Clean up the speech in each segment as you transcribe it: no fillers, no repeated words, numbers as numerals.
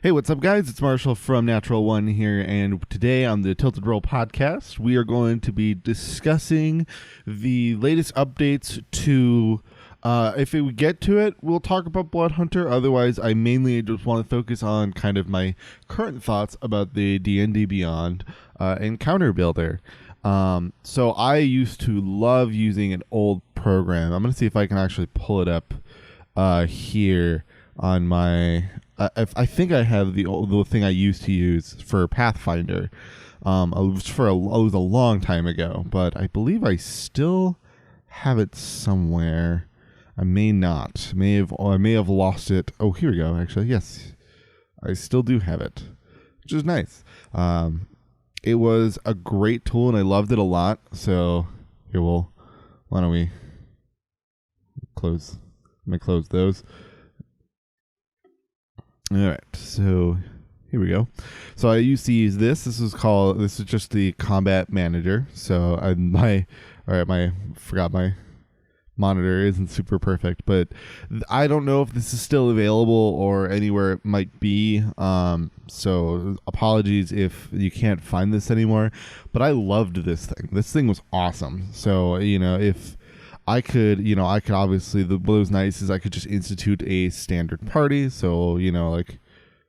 Hey, what's up, guys? It's Marshall from Natural One here, and today on the Tilted Roll podcast, we are going to be discussing the latest updates to. If we get to it, we'll talk about Blood Hunter. Otherwise, I mainly just want to focus on kind of my current thoughts about the D&D Beyond Encounter Builder. So I used to love using an old program. I'm going to see if I can actually pull it up here on my. I think I have the thing I used to use for Pathfinder. It was a long time ago, but I believe I still have it somewhere. I may not. I may have lost it. Oh, here we go. Actually, yes, I still do have it, which is nice. It was a great tool, and I loved it a lot. So here, why don't we close? Let me close those. All right, so here we go. So I used to use this. This is just the combat manager. So my monitor isn't super perfect, but I don't know if this is still available or anywhere it might be. So apologies if you can't find this anymore, but I loved this thing. This thing was awesome. So, if I could obviously, what was nice is I could just institute a standard party. So, like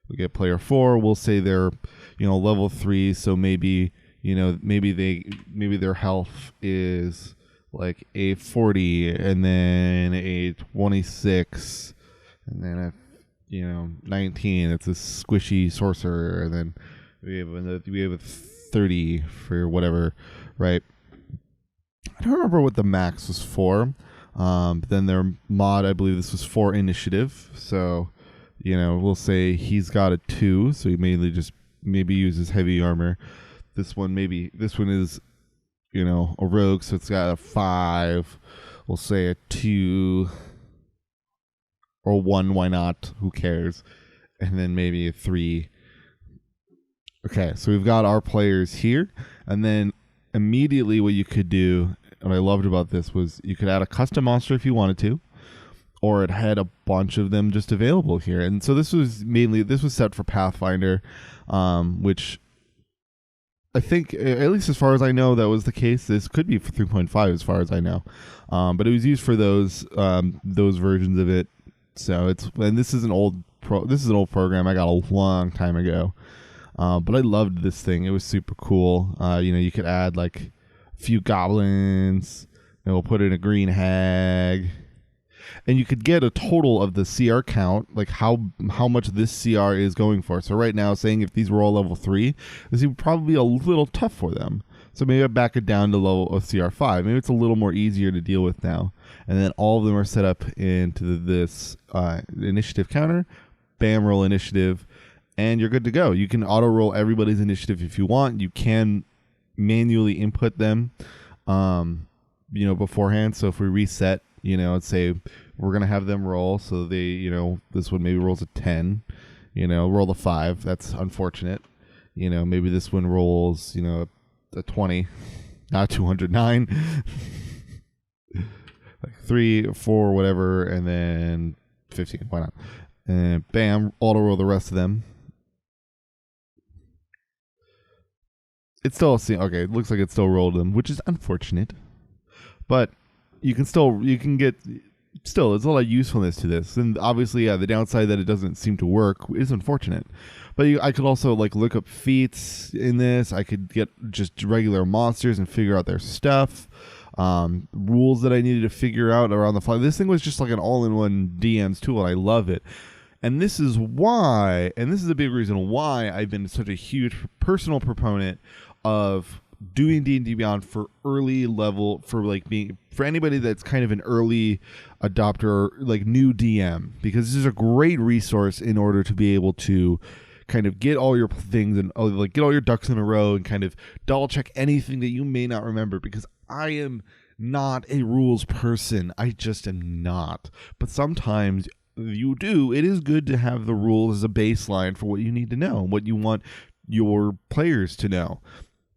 we get player 4, we'll say they're, level 3. So maybe their health is like a 40 and then a 26 and then 19. It's a squishy sorcerer. And then we have a 30 for whatever, right? I don't remember what the max was for. But then their mod, I believe this was 4 initiative. So, we'll say he's got a 2, so he maybe uses heavy armor. This one is, a rogue, so it's got a 5. We'll say a 2 or 1, why not? Who cares? And then maybe a 3. Okay, so we've got our players here, and then immediately what you could do, what I loved about this was you could add a custom monster if you wanted to, or it had a bunch of them just available here. And so this was set for Pathfinder, which I think, at least as far as I know, that was the case. This could be for 3.5 as far as I know. But it was used for those versions of it. So this is an old program I got a long time ago. But I loved this thing. It was super cool. You could add like a few goblins, and we'll put in a green hag, and you could get a total of the CR count, like how much this CR is going for. So right now, saying if these were all level 3, this would probably be a little tough for them. So maybe I back it down to level of CR 5. Maybe it's a little more easier to deal with now. And then all of them are set up into this initiative counter. Bam, roll initiative, and you're good to go. You can auto roll everybody's initiative if you want. You can manually input them, beforehand. So if we reset, let's say we're going to have them roll. So they, this one maybe rolls a 10, roll a 5. That's unfortunate. Maybe this one rolls, a 20, not 209, like 3, 4, whatever, and then 15. Why not? And bam, auto roll the rest of them. It's still okay. It looks like it still rolled them, which is unfortunate. But there's a lot of usefulness to this. And obviously, the downside that it doesn't seem to work is unfortunate. But I could also look up feats in this. I could get just regular monsters and figure out their stuff. Rules that I needed to figure out are on the fly. This thing was just like an all-in-one DM's tool, and I love it. And this is a big reason why I've been such a huge personal proponent of doing D&D Beyond for early level, for anybody that's kind of an early adopter, like new DM, because this is a great resource in order to be able to kind of get all your things and get all your ducks in a row and kind of double check anything that you may not remember, because I am not a rules person. I just am not. But sometimes you do. It is good to have the rules as a baseline for what you need to know and what you want your players to know.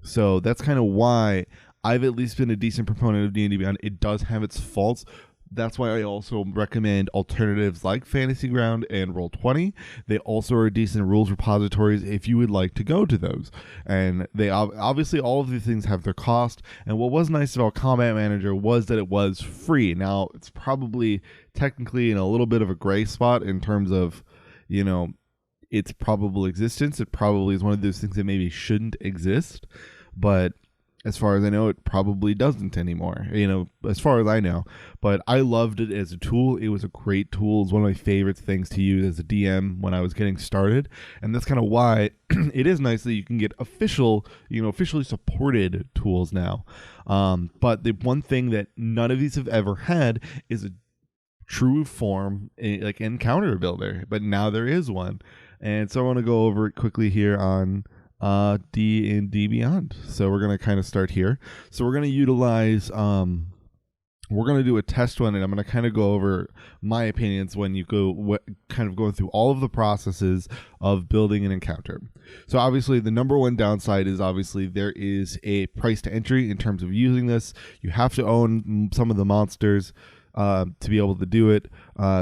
So that's kind of why I've at least been a decent proponent of D&D Beyond. It does have its faults, That's why I also recommend alternatives like Fantasy Ground and Roll20. They also are decent rules repositories if you would like to go to those. And they obviously, all of these things have their cost. And what was nice about Combat Manager was that it was free. Now, it's probably technically in a little bit of a gray spot in terms of, its probable existence. It probably is one of those things that maybe shouldn't exist. But as far as I know, it probably doesn't anymore, as far as I know. But I loved it as a tool. It was a great tool. It was one of my favorite things to use as a DM when I was getting started. And that's kind of why it is nice that you can get officially supported tools now. But the one thing that none of these have ever had is a true form, like encounter builder. But now there is one. And so I want to go over it quickly here on D&D Beyond. So we're going to kind of start here. So we're going to utilize we're going to do a test one, and I'm going to kind of go over my opinions when you go kind of going through all of the processes of building an encounter. So obviously the number one downside is obviously there is a price to entry in terms of using this. You have to own some of the monsters to be able to do it.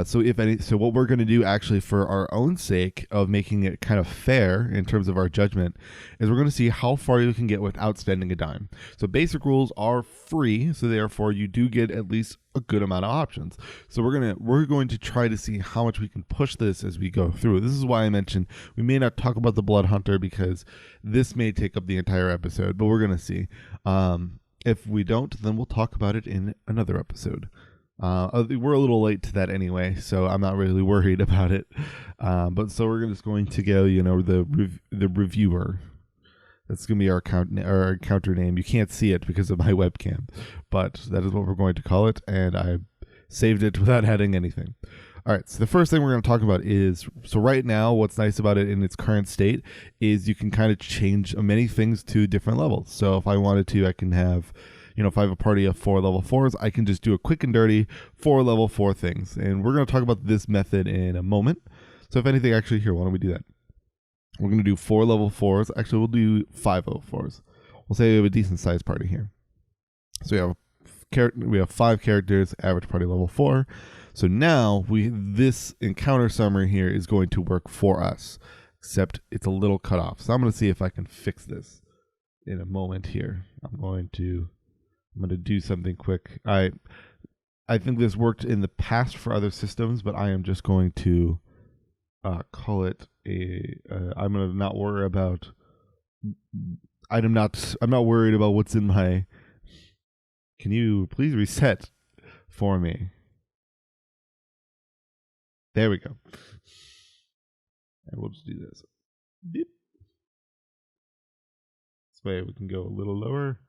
So what we're going to do actually for our own sake of making it kind of fair in terms of our judgment is we're going to see how far you can get without spending a dime. So basic rules are free, so therefore you do get at least a good amount of options. So we're going to try to see how much we can push this as we go through. This is why I mentioned we may not talk about the Blood Hunter because this may take up the entire episode, but we're going to see. If we don't, then we'll talk about it in another episode. We're a little late to that anyway, so I'm not really worried about it. But so we're just going to go, the reviewer. That's going to be our encounter name. You can't see it because of my webcam, but that is what we're going to call it, and I saved it without adding anything. All right, so the first thing we're going to talk about is, so right now, what's nice about it in its current state is you can kind of change many things to different levels. So if I wanted to, I can have... if I have a party of 4 level 4s, I can just do a quick and dirty 4 level 4 things. And we're going to talk about this method in a moment. So if anything, actually, here, why don't we do that? We're going to do 4 level 4s. Actually, we'll do 5 level 4s. We'll say we have a decent sized party here. So we have 5 characters, average party level 4. So now this encounter summary here is going to work for us, except it's a little cut off. So I'm going to see if I can fix this in a moment here. I'm going to do something quick. I think this worked in the past for other systems, but I am just going to call it I'm going to not worry about. I'm not worried about what's in my. Can you please reset for me? There we go. And we'll just do this. Beep. This way we can go a little lower.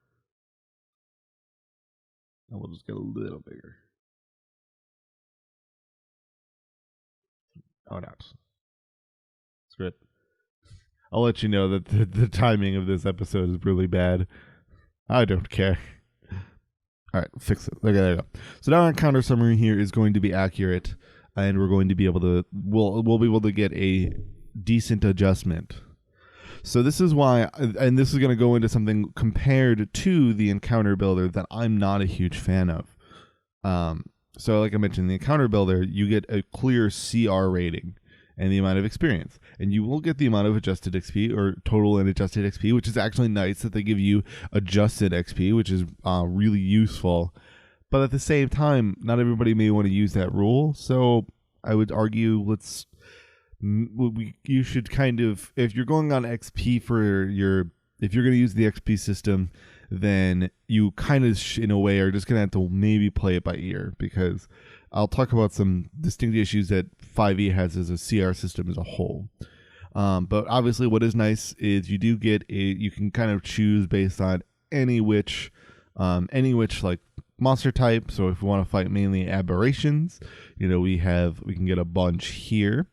And we'll just get a little bigger. Oh, not. It's good. I'll let you know that the timing of this episode is really bad. I don't care. All right, fix it. Okay, there you go. So now our encounter summary here is going to be accurate, and we're going to be able to, we'll be able to get a decent adjustment. So this is why, and this is going to go into something compared to the encounter builder that I'm not a huge fan of. So like I mentioned, the encounter builder, you get a clear CR rating and the amount of experience. And you will get the amount of adjusted XP or total and adjusted XP, which is actually nice that they give you adjusted XP, which is really useful. But at the same time, not everybody may want to use that rule. So I would argue you should kind of, if you're going on XP if you're going to use the XP system, then you kind of, in a way, are just going to have to maybe play it by ear, because I'll talk about some distinct issues that 5e has as a CR system as a whole. But obviously what is nice is you do get you can kind of choose based on any which like monster type. So if we want to fight mainly aberrations, we can get a bunch here.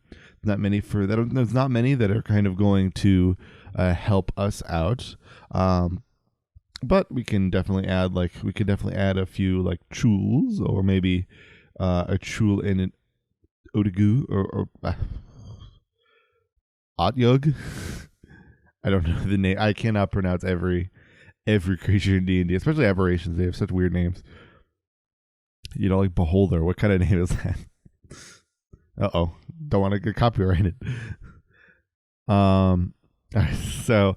Not many for that. There's not many that are kind of going to help us out. But we can definitely add a few like chuls, or maybe a chul and an otagu or otyug. I don't know the name. I cannot pronounce every creature in D&D, especially aberrations. They have such weird names. You know, like Beholder. What kind of name is that? Uh-oh. Don't want to get copyrighted. So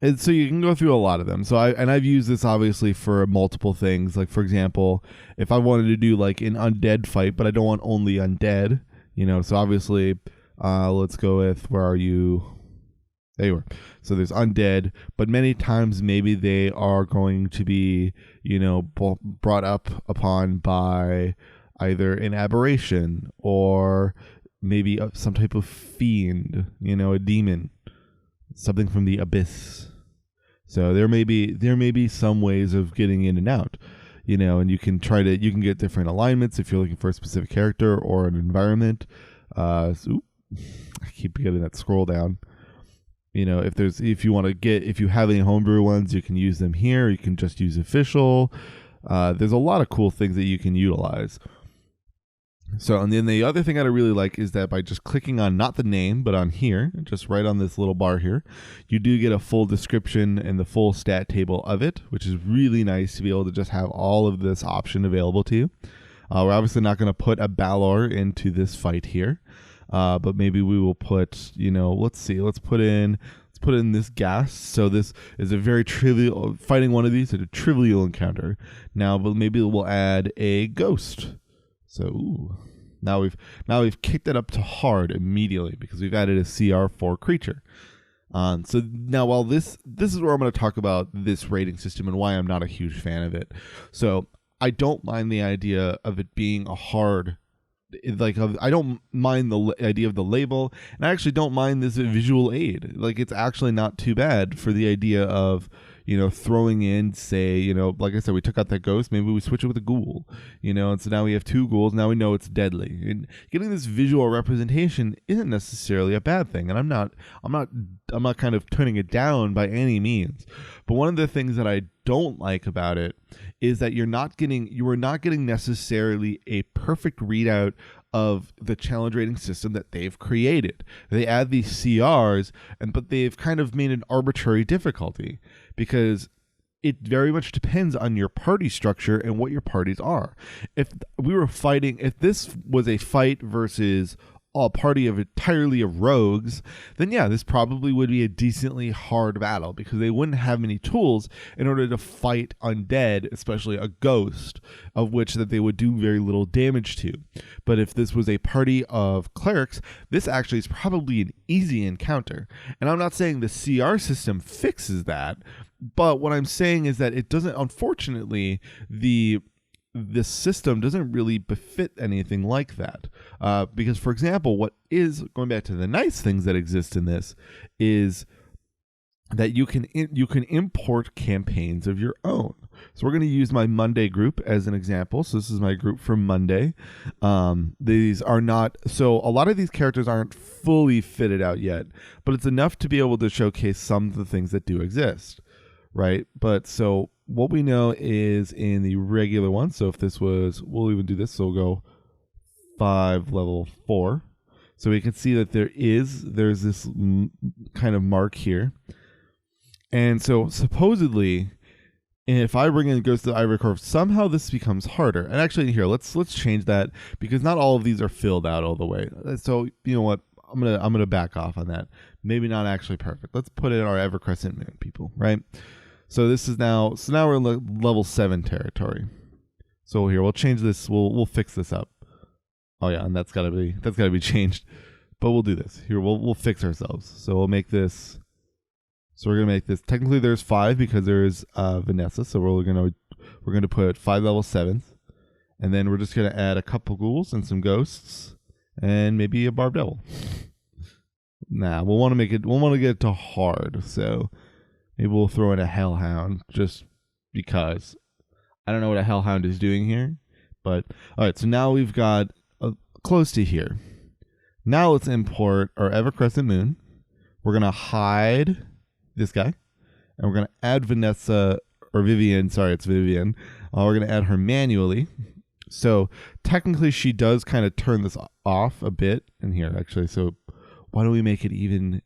and so you can go through a lot of them. So I've used this obviously for multiple things. Like, for example, if I wanted to do like an undead fight, but I don't want only undead, you know, so obviously, let's go with, where are you? There you are. So there's undead, but many times maybe they are going to be, you know, brought up upon by either an aberration or maybe some type of fiend, you know, a demon, something from the abyss. So there may be some ways of getting in and out, you know, and you can get different alignments if you're looking for a specific character or an environment. I keep getting that scroll down. You know, if you have any homebrew ones, you can use them here. You can just use official. There's a lot of cool things that you can utilize. So, and then the other thing I really like is that by just clicking on not the name, but on here, just right on this little bar here, you do get a full description and the full stat table of it, which is really nice to be able to just have all of this option available to you. We're obviously not going to put a Balor into this fight here, but maybe we will put, you know, let's put in this gas. So this is a very trivial, fighting one of these is a trivial encounter. Now, but maybe we'll add a ghost. So now we've kicked it up to hard immediately because we've added a CR4 creature. So now, while this is where I'm going to talk about this rating system and why I'm not a huge fan of it. So I don't mind the idea of it being a hard, like, I don't mind the idea of the label, and I actually don't mind this visual aid. Like, it's actually not too bad for the idea of, you know, throwing in, say, you know, like I said, we took out that ghost, maybe we switch it with a ghoul, you know, and so now we have 2 ghouls, now we know it's deadly. And getting this visual representation isn't necessarily a bad thing, and I'm not kind of turning it down by any means. But one of the things that I don't like about it is that you are not getting necessarily a perfect readout of the challenge rating system that they've created. They add these CRs, but they've kind of made an arbitrary difficulty because it very much depends on your party structure and what your parties are. If this was a fight versus a party of entirely of rogues, then yeah, this probably would be a decently hard battle because they wouldn't have many tools in order to fight undead, especially a ghost, of which that they would do very little damage to. But if this was a party of clerics, this actually is probably an easy encounter. And I'm not saying the CR system fixes that, but what I'm saying is that it doesn't, unfortunately, this system doesn't really befit anything like that. Because, for example, what is, going back to the nice things that exist in this, is that you can import campaigns of your own. So we're going to use my Monday group as an example. So this is my group from Monday. These are not, so a lot of these characters aren't fully fitted out yet, but it's enough to be able to showcase some of the things that do exist, right? But so what we know is in the regular one, so if this was, we'll even do this, so we'll go 5 level 4. So we can see that there's this kind of mark here. And so supposedly, if I bring in Ghost of the Ivory Curve, somehow this becomes harder. And actually here, let's change that because not all of these are filled out all the way. So you know what? I'm gonna back off on that. Maybe not actually perfect. Let's put in our Evercrescent Moon people, right? So this is now we're in level 7 territory. So here we'll change this. We'll fix this up. Oh yeah, and that's gotta be changed. But we'll do this. Here we'll fix ourselves. So we'll make this. So we're gonna make this. Technically, there's 5 because there's Vanessa. So we're gonna put 5 level 7s, and then we're just gonna add a couple ghouls and some ghosts, and maybe a Barb Devil. Nah, we'll want to get it to hard. So maybe we'll throw in a Hellhound just because. I don't know what a Hellhound is doing here, but all right. So now we've got close to here. Now let's import our Evercrescent Moon. We're gonna hide this guy, and we're gonna add Vanessa or Vivian. Sorry, it's Vivian. We're gonna add her manually. So technically, she does kind of turn this off a bit in here, actually. So why don't we make it even?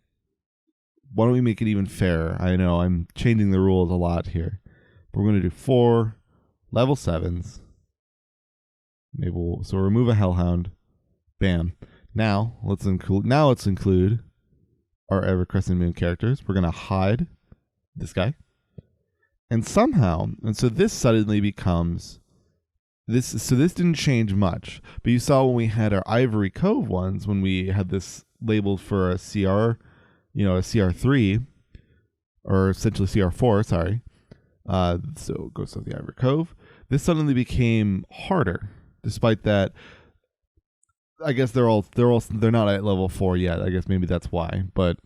Why don't we make it even fairer? I know I'm changing the rules a lot here. But we're gonna do 4 level 7s, Maybe so remove a Hellhound. Bam. Now let's include our Ever Crescent Moon characters. We're gonna hide this guy. And so this suddenly becomes this. So this didn't change much, but you saw when we had our Ivory Cove ones, when we had this labeled for a CR, a CR3, or essentially CR4. Sorry. So Ghost of the Ivory Cove. This suddenly became harder, despite that. I guess they're not at level 4 yet. I guess maybe that's why, but.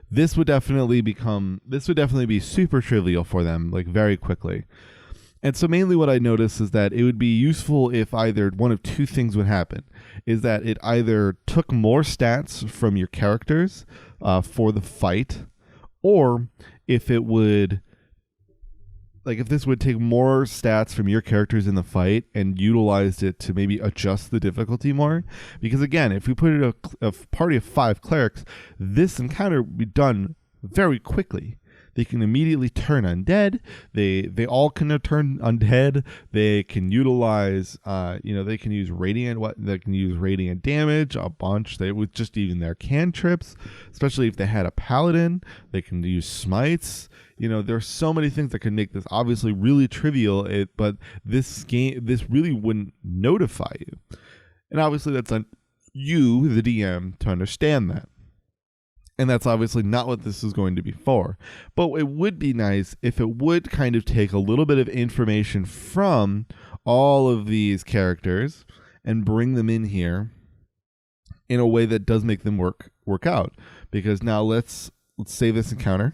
This would definitely be super trivial for them, like very quickly. And so mainly what I noticed is that it would be useful if either one of two things would happen. Is that it either took more stats from your characters for the fight, or if it would, like if this would take more stats from your characters in the fight and utilized it to maybe adjust the difficulty more. Because again, if we put it a party of 5 clerics, this encounter would be done very quickly. They can immediately turn undead. They all can turn undead. They can utilize, they can use radiant damage a bunch. They with just even their cantrips, especially if they had a paladin, they can use smites. There's so many things that can make this obviously really trivial. But this really wouldn't notify you, and obviously that's on you, the DM, to understand that. And that's obviously not what this is going to be for. But it would be nice if it would kind of take a little bit of information from all of these characters and bring them in here in a way that does make them work out. Because now let's save this encounter.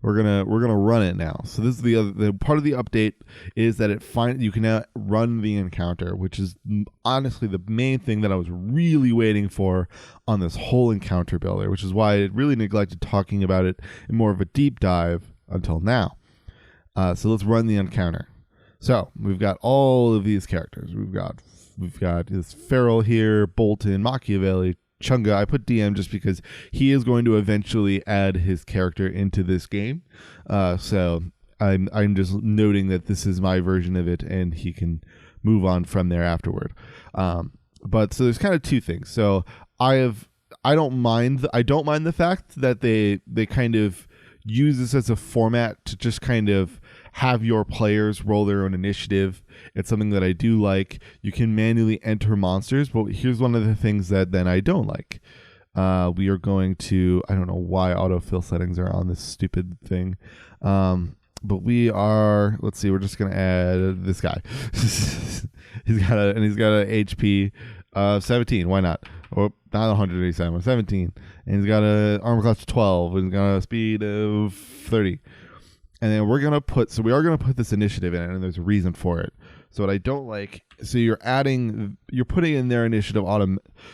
We're gonna run it now. So this is the part of the update is that you can now run the encounter, which is honestly the main thing that I was really waiting for on this whole encounter builder, which is why I really neglected talking about it in more of a deep dive until now. So let's run the encounter. So we've got all of these characters. We've got this Feral here, Bolton, Machiavelli, Chunga. I put DM just because he is going to eventually add his character into this game. So I'm just noting that this is my version of it, and he can move on from there afterward. But so there's kind of two things. So I don't mind the fact that they kind of use this as a format to just kind of have your players roll their own initiative. It's something that I do like. You can manually enter monsters, but here's one of the things that then I don't like. We are going to, I don't know why autofill settings are on this stupid thing. But let's see, we're just going to add this guy. he's got a HP 17. Why not? Or not 187, 17. And he's got an armor class of 12. And he's got a speed of 30. And then we are going to put this initiative in it, and there's a reason for it. So what I don't like, so you're putting in their initiative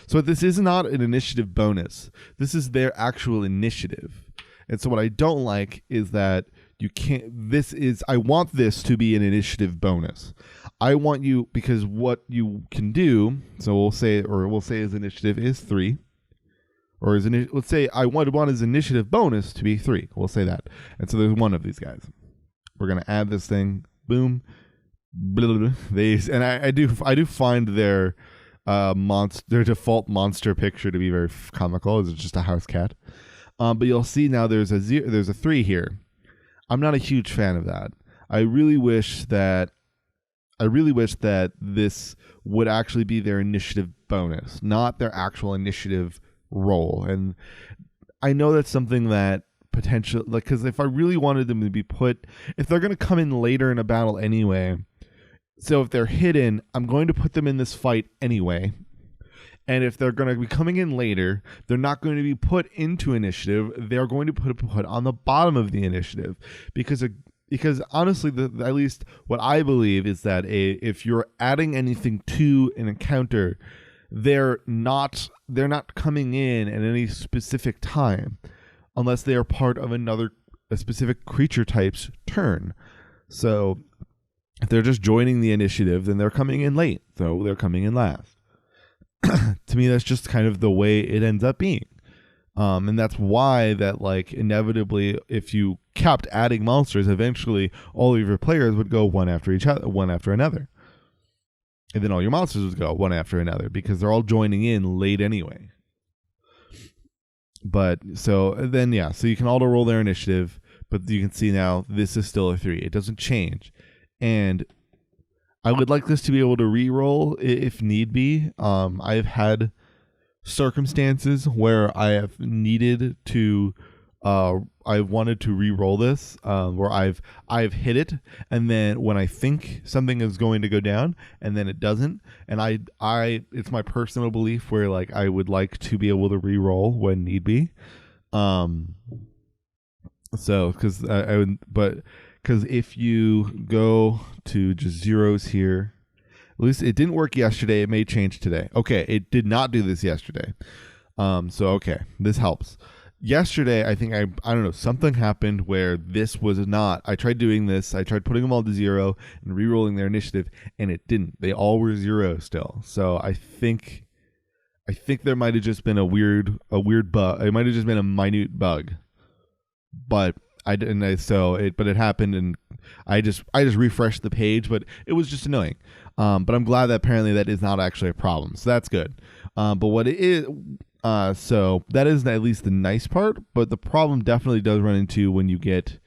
So this is not an initiative bonus. This is their actual initiative. And so what I don't like is that I want this to be an initiative bonus. I want you, because what you can do, so we'll say his initiative is 3. Or let's say I want his initiative bonus to be 3. We'll say that. And so there's one of these guys. We're gonna add this thing. Boom. Blah, blah, blah. And I do find their default monster picture to be very comical. It's just a house cat. But you'll see now there's a 3 here. I'm not a huge fan of that. I really wish that this would actually be their initiative bonus, not their actual initiative roll. And I know that's something that potential, like, because if I really wanted them to be if they're going to come in later in a battle anyway, so if they're hidden, I'm going to put them in this fight anyway. And if they're going to be coming in later, they're not going to be put into initiative. They're going to put on the bottom of the initiative, because honestly, at least what I believe is that if you're adding anything to an encounter, they're not coming in at any specific time unless they are part of a specific creature type's turn. So if they're just joining the initiative, then they're coming in late. So they're coming in last. To me, that's just kind of the way it ends up being. And that's why that, like, inevitably, if you kept adding monsters, eventually all of your players would go one after another. and then all your monsters would go one after another because they're all joining in late anyway. But so then, yeah, so you can auto roll their initiative, but you can see now this is still a 3. It doesn't change. And I would like this to be able to re-roll if need be. I've had circumstances where I have needed to I wanted to re-roll this where I've hit it, and then when I think something is going to go down and then it doesn't, and I it's my personal belief where like I would like to be able to re-roll when need be. So because because if you go to just zeros here, at least it didn't work yesterday. It may change today. Okay, it did not do this yesterday. So okay, this helps. Yesterday, I think I don't know, something happened where this was not. I tried doing this. I tried putting them all to 0 and re-rolling their initiative, and it didn't. They all were 0 still. So I think there might have just been a weird bug. It might have just been a minute bug, but but it happened, and I just refreshed the page, but it was just annoying. But I'm glad that apparently that is not actually a problem, so that's good. But what it is, so that is at least the nice part. But the problem definitely does run into when you get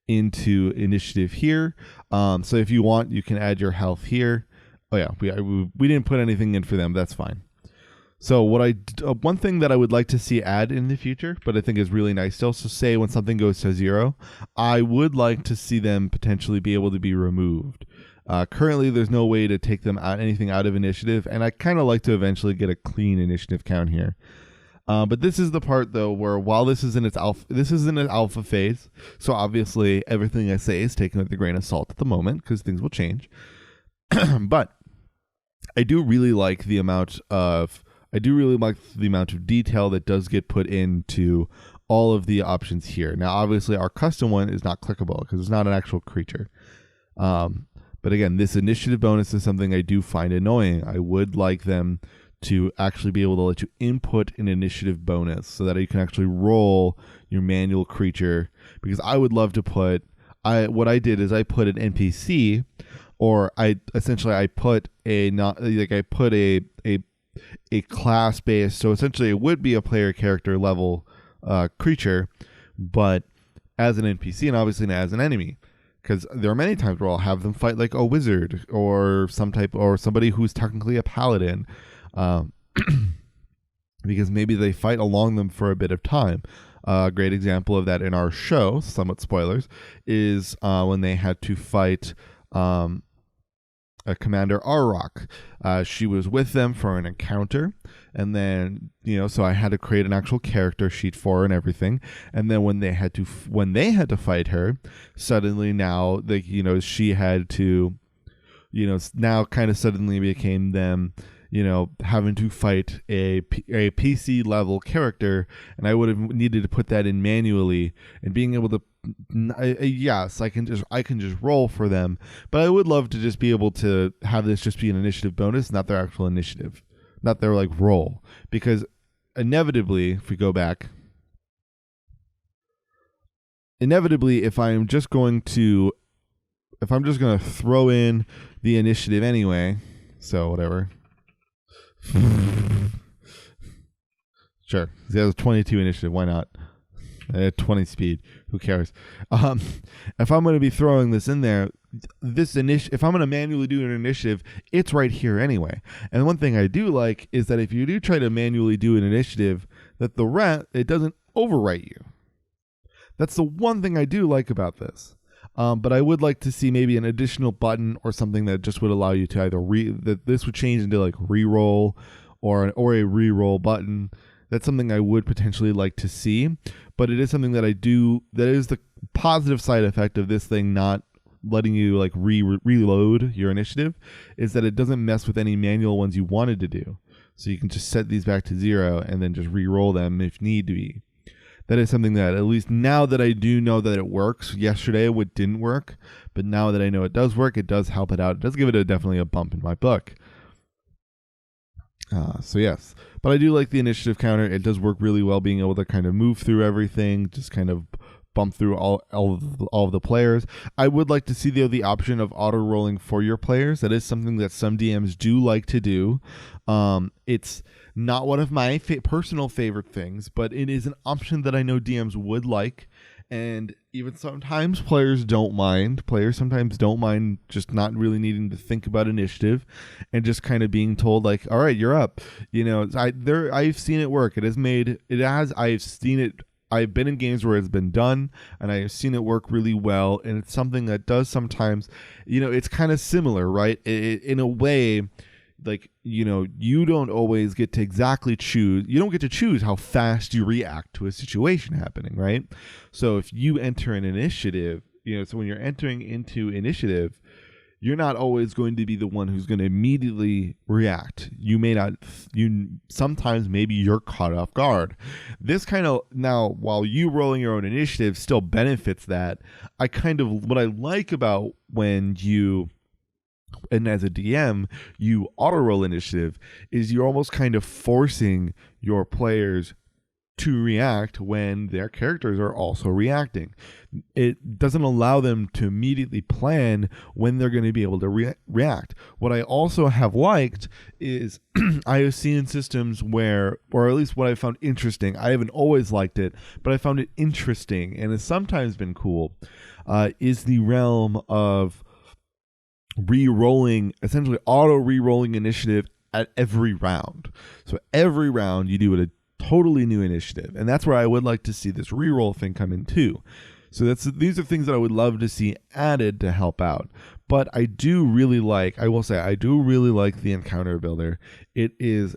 into initiative here. So if you want, you can add your health here. Oh yeah, we didn't put anything in for them. That's fine. So one thing that I would like to see add in the future, but I think is really nice still. So say when something goes to 0, I would like to see them potentially be able to be removed. Currently, there's no way to take them anything out of initiative, and I kind of like to eventually get a clean initiative count here. But this is the part though where while this is in its alpha phase, so obviously everything I say is taken with a grain of salt at the moment because things will change. But I do really like the amount of detail that does get put into all of the options here. Now, obviously, our custom one is not clickable because it's not an actual creature. But again, this initiative bonus is something I do find annoying. I would like them to actually be able to let you input an initiative bonus so that you can actually roll your manual creature. Because I would love to put, what I did is I put an NPC, or I put a class based, so essentially it would be a player character level creature, but as an NPC and obviously as an enemy. Because there are many times where I'll have them fight like a wizard or somebody who's technically a paladin, because maybe they fight along them for a bit of time. A great example of that in our show, somewhat spoilers, is when they had to fight Commander Arrock. She was with them for an encounter, and then so I had to create an actual character sheet for her and everything. And then when they had to fight her, suddenly now she had to now kind of suddenly became them having to fight a PC level character, and I would have needed to put that in manually, and being able to yes, I can just roll for them, but I would love to just be able to have this just be an initiative bonus, not their actual initiative, not their like roll, because inevitably, if we go back, if I'm just going to throw in the initiative anyway, so whatever. Sure, he has a 22 initiative, why not? 20 speed, who cares? If I'm going to be throwing this in there, if I'm going to manually do an initiative, it's right here anyway. And one thing I do like is that if you do try to manually do an initiative, that it doesn't overwrite you. That's the one thing I do like about this. But I would like to see maybe an additional button or something that just would allow you to either that this would change into like reroll or a reroll button. That's something I would potentially like to see, but it is something that that is the positive side effect of this thing not letting you like reload your initiative, is that it doesn't mess with any manual ones you wanted to do. So you can just set these back to 0 and then just re-roll them if need to be. That is something that, at least now that I do know that it works, yesterday it didn't work, but now that I know it does work, it does help it out. It does give it definitely a bump in my book. So yes, but I do like the initiative counter. It does work really well being able to kind of move through everything, just kind of bump through all of the players. I would like to see the option of auto rolling for your players. That is something that some DMs do like to do. It's not one of my personal favorite things, but it is an option that I know DMs would like. And even sometimes players don't mind. Players sometimes don't mind just not really needing to think about initiative and just kind of being told, like, all right, you're up. I've seen it work. I've seen it. I've been in games where it's been done, and I have seen it work really well. And it's something that does sometimes, it's kind of similar, right? In a way, like, you don't always get to exactly choose. You don't get to choose how fast you react to a situation happening, right? So if you enter an initiative, so when you're entering into initiative, you're not always going to be the one who's going to immediately react. You may not. Sometimes maybe you're caught off guard. This kind of, now, while you rolling your own initiative still benefits that, what I like about when you, and as a DM, you auto-roll initiative, is you're almost kind of forcing your players to react when their characters are also reacting. It doesn't allow them to immediately plan when they're going to be able to react. What I also have liked is I have seen systems where, or at least what I found interesting, I haven't always liked it, but I found it interesting and it's sometimes been cool, is the realm of re-rolling, essentially auto re-rolling initiative at every round. So every round you do it a totally new initiative, and that's where I would like to see this re-roll thing come in too. So these are things that I would love to see added to help out. But I do really like the encounter builder. It is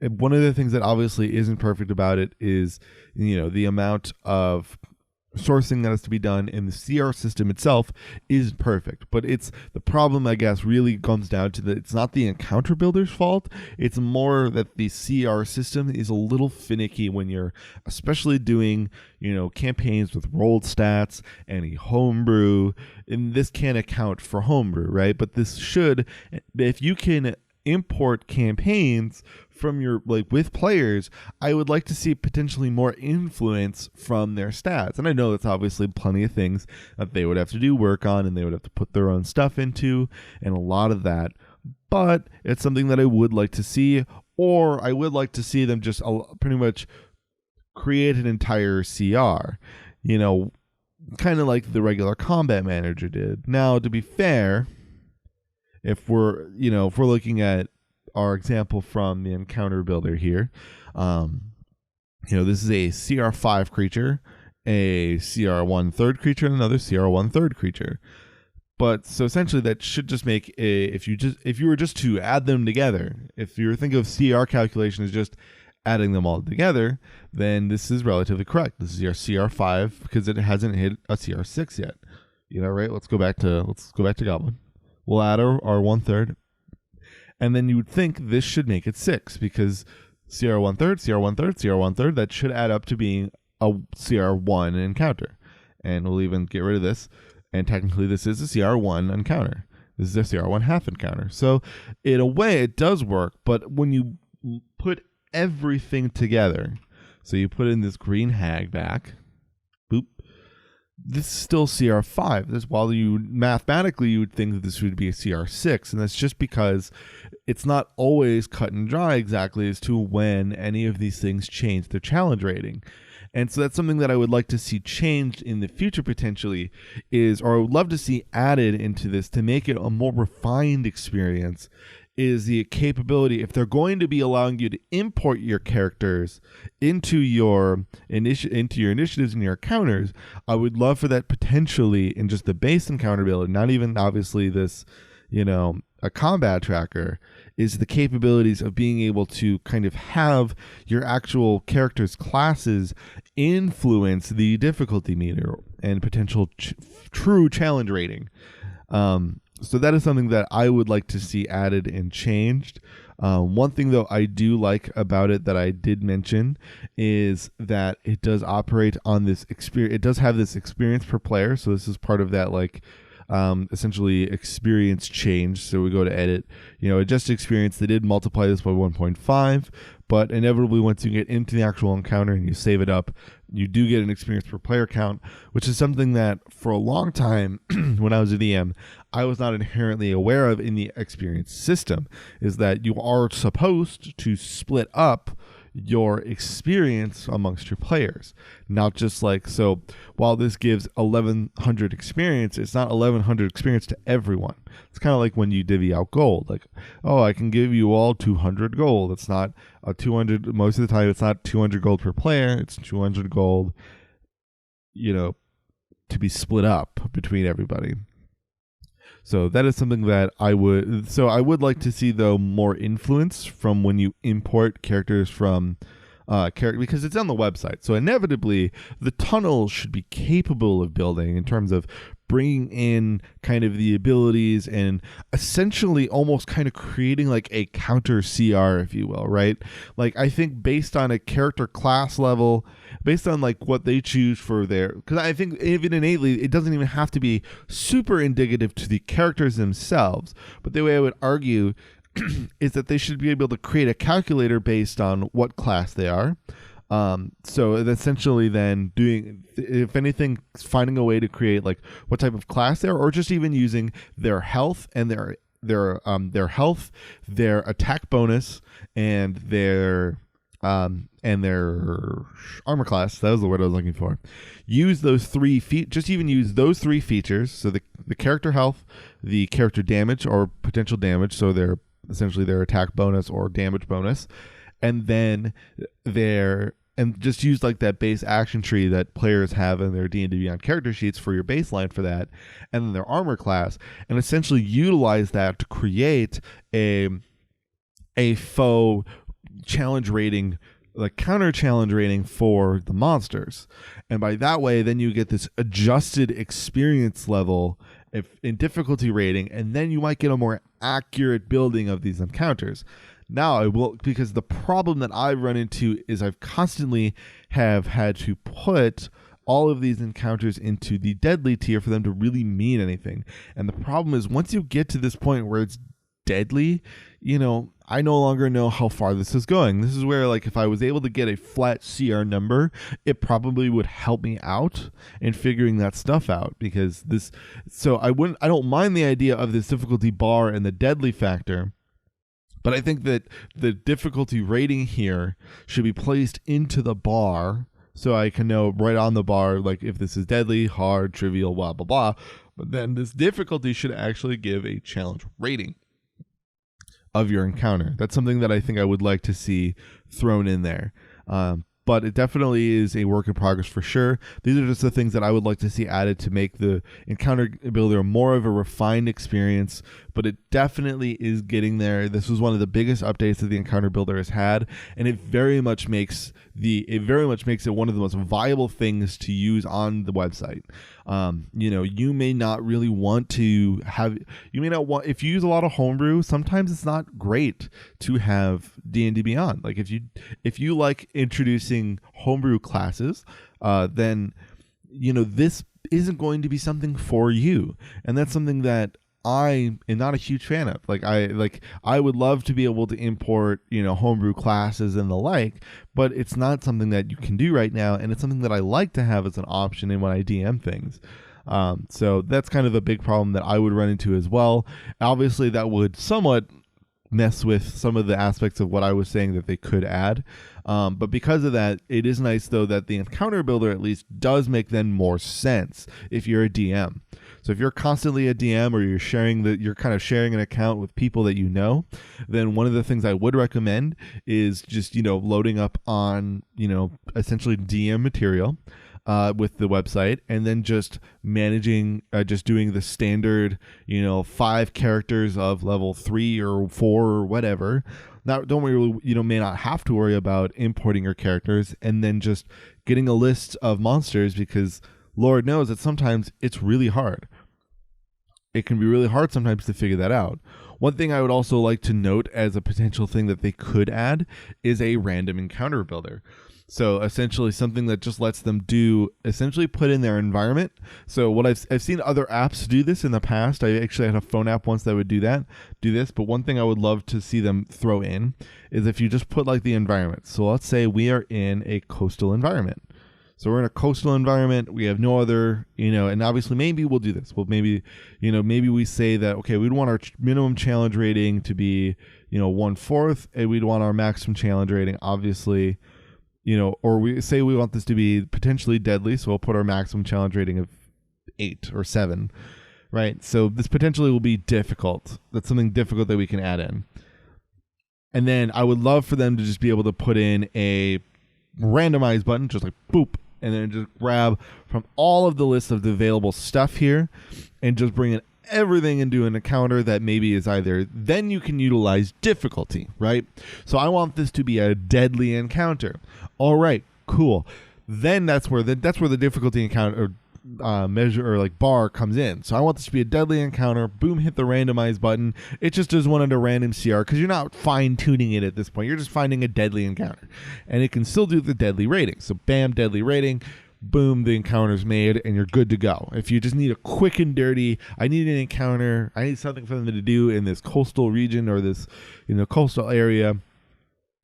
one of the things that obviously isn't perfect about it is the amount of sourcing that has to be done in the CR system itself is perfect, but it's the problem, I guess, really comes down to that it's not the encounter builder's fault. It's more that the CR system is a little finicky when you're especially doing campaigns with rolled stats and a homebrew, and this can't account for homebrew, right? But this should, if you can import campaigns from your, with players, I would like to see potentially more influence from their stats. And I know that's obviously plenty of things that they would have to do work on and they would have to put their own stuff into and a lot of that. But it's something that I would like to see, or I would like to see them just pretty much create an entire CR, kind of like the regular combat manager did. Now, to be fair, if we're looking at our example from the encounter builder here, this is a CR5 creature, a CR1 third creature, and another CR1 third creature. But so essentially that should just make if you were just to add them together, if you were thinking of CR calculation as just adding them all together, then this is relatively correct. This is your CR5 because it hasn't hit a CR6 yet. Right? Let's go back to Goblin. We'll add our 1/3, and then you would think this should make it 6 because CR1/3, CR1/3, CR1/3, that should add up to being a CR1 encounter. And we'll even get rid of this, and technically this is a CR1 encounter. This is a CR1 half encounter. So in a way it does work, but when you put everything together, so you put in this green hag back, boop, this is still CR5. This, while you mathematically you would think that this would be a CR6, and that's just because it's not always cut and dry exactly as to when any of these things change their challenge rating. And so that's something that I would like to see changed in the future potentially, or I would love to see added into this to make it a more refined experience, is the capability, if they're going to be allowing you to import your characters into your initiatives and your encounters, I would love for that potentially in just the base encounter builder, not even obviously this, a combat tracker, is the capabilities of being able to kind of have your actual characters' classes influence the difficulty meter and potential true challenge rating. So that is something that I would like to see added and changed. One thing, though, I do like about it that I did mention is that it does operate on this experience. It does have this experience per player. So this is part of that, essentially experience change. So we go to edit, adjust experience. They did multiply this by 1.5, but inevitably once you get into the actual encounter and you save it up, you do get an experience per player count, which is something that for a long time when I was a DM, I was not inherently aware of in the experience system, is that you are supposed to split up your experience amongst your players. Not just like, so while this gives 1100 experience, it's not 1100 experience to everyone. It's kind of like when you divvy out gold. Like, oh, I can give you all 200 gold. It's not a 200, most of the time it's not 200 gold per player. It's 200 gold, to be split up between everybody. So that is something that I would like to see, though, more influence from when you import characters from because it's on the website. So inevitably, the tunnel should be capable of building in terms of bringing in kind of the abilities and essentially almost kind of creating like a counter CR, if you will, right? Like, I think based on a character class level, based on like what they choose for their, because I think even innately, it doesn't even have to be super indicative to the characters themselves. But the way I would argue is that they should be able to create a calculator based on what class they are. So essentially then doing, if anything, finding a way to create like what type of class they are, or just even using their health and their health, their attack bonus, and their armor class. That was the word I was looking for. Use those three just even use those three features. So the character health, the character damage or potential damage. So their essentially their attack bonus or damage bonus, and then and just use like that base action tree that players have in their D&D Beyond character sheets for your baseline for that, and then their armor class, and essentially utilize that to create a faux challenge rating, like counter challenge rating for the monsters. And by that way, then you get this adjusted experience level in difficulty rating, and then you might get a more accurate building of these encounters. Now because the problem that I've run into is I've constantly have had to put all of these encounters into the deadly tier for them to really mean anything. And the problem is once you get to this point where it's deadly, I no longer know how far this is going. This is where, like, if I was able to get a flat CR number, it probably would help me out in figuring that stuff out, because I don't mind the idea of this difficulty bar and the deadly factor, but I think that the difficulty rating here should be placed into the bar so I can know right on the bar, like, if this is deadly, hard, trivial, blah, blah, blah. But then this difficulty should actually give a challenge rating of your encounter. That's something that I think I would like to see thrown in there. But it definitely is a work in progress for sure. These are just the things that I would like to see added to make the encounter builder more of a refined experience, but it definitely is getting there. This was one of the biggest updates that the encounter builder has had, and it very much makes it one of the most viable things to use on the website. You may not really want to have, if you use a lot of homebrew, sometimes it's not great to have D&D Beyond. Like if you like introducing homebrew classes, then this isn't going to be something for you, and that's something that I am not a huge fan of. I would love to be able to import homebrew classes and the like, but it's not something that you can do right now, and it's something that I like to have as an option in when I DM things. So that's kind of a big problem that I would run into as well. Obviously, that would somewhat mess with some of the aspects of what I was saying that they could add. But because of that, it is nice, though, that the encounter builder at least does make then more sense if you're a DM. So if you're constantly a DM, or you're kind of sharing an account with people that then one of the things I would recommend is just, loading up on, essentially DM material with the website, and then just managing, just doing the standard, 5 characters of level 3 or 4 or whatever. Now, don't worry, may not have to worry about importing your characters, and then just getting a list of monsters, because Lord knows that sometimes it's really hard. It can be really hard sometimes to figure that out. One thing I would also like to note as a potential thing that they could add is a random encounter builder. So essentially something that just lets them essentially put in their environment. So what I've seen other apps do this in the past. I actually had a phone app once that would do this. But one thing I would love to see them throw in is if you just put like the environment. So let's say we are in a coastal environment. So we're in a coastal environment. We have no other, and obviously maybe we'll do this. Well, maybe we say that, okay, we'd want our minimum challenge rating to be, 1/4, and we'd want our maximum challenge rating, obviously, or we say we want this to be potentially deadly. So we'll put our maximum challenge rating of 8 or 7, right? So this potentially will be difficult. That's something difficult that we can add in. And then I would love for them to just be able to put in a randomize button, just like boop, and then just grab from all of the list of the available stuff here and just bring in everything into an encounter that maybe is either, then you can utilize difficulty, right? So I want this to be a deadly encounter. All right, cool. Then that's where the difficulty encounter measure or like bar comes in. So I want this to be a deadly encounter. Boom, hit the randomize button. It just does one under random CR because you're not fine tuning it at this point. You're just finding a deadly encounter, and it can still do the deadly rating. So bam, deadly rating. Boom, the encounter's made, and you're good to go. If you just need a quick and dirty, I need an encounter, I need something for them to do in this coastal region or this coastal area,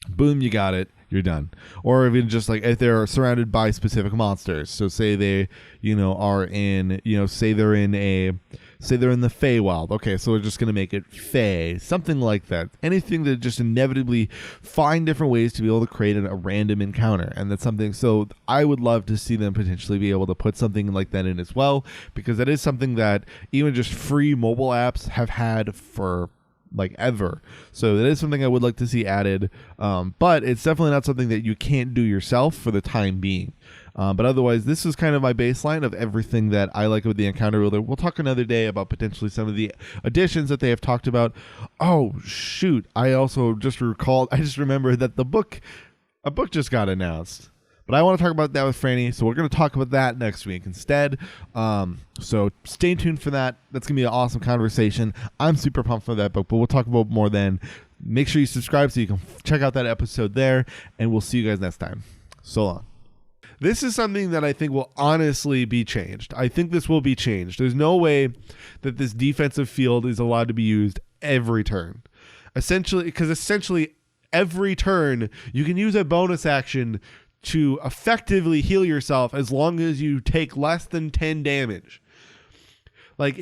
boom, you got it. You're done. Or even just like if they're surrounded by specific monsters. So say they, are in, say they're in the Feywild. Okay, so we're just gonna make it Fey, something like that. Anything that just inevitably find different ways to be able to create a random encounter, and that's something. So I would love to see them potentially be able to put something like that in as well, because that is something that even just free mobile apps have had for like ever. So that is something I would like to see added, but it's definitely not something that you can't do yourself for the time being. But otherwise, this is kind of my baseline of everything that I like with the encounter ruler. We'll talk another day about potentially some of the additions that they have talked about. Oh shoot, I also just remembered that a book just got announced. But I want to talk about that with Franny, so we're going to talk about that next week instead. So stay tuned for that. That's going to be an awesome conversation. I'm super pumped for that book, but we'll talk about more then. Make sure you subscribe so you can check out that episode there, and we'll see you guys next time. So long. This is something that I think will honestly be changed. I think this will be changed. There's no way that this defensive field is allowed to be used every turn. Essentially, every turn, you can use a bonus action to effectively heal yourself as long as you take less than 10 damage.